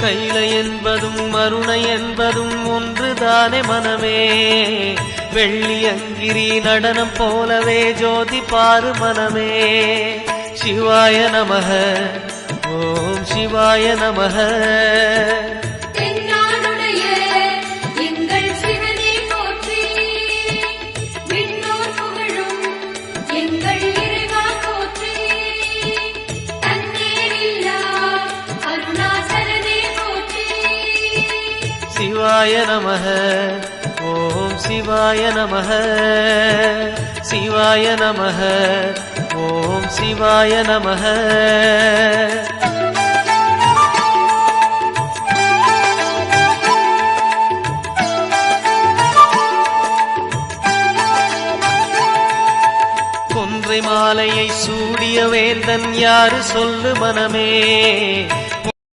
கைலை என்பதும் மருணை என்பதும் ஒன்றுதானே மனமே. வெள்ளி அங்கிரி நடனம் போலவே ஜோதி பாரு மனமே. சிவாய நமக ஓம் சிவாய நமக. சிவாய நமக ஓம் சிவாய நமக. சிவாய நமக ஓம் சிவாய நமக. கொன்றை மாலையை சூடிய வேந்தன் யாரு சொல்லு மனமே.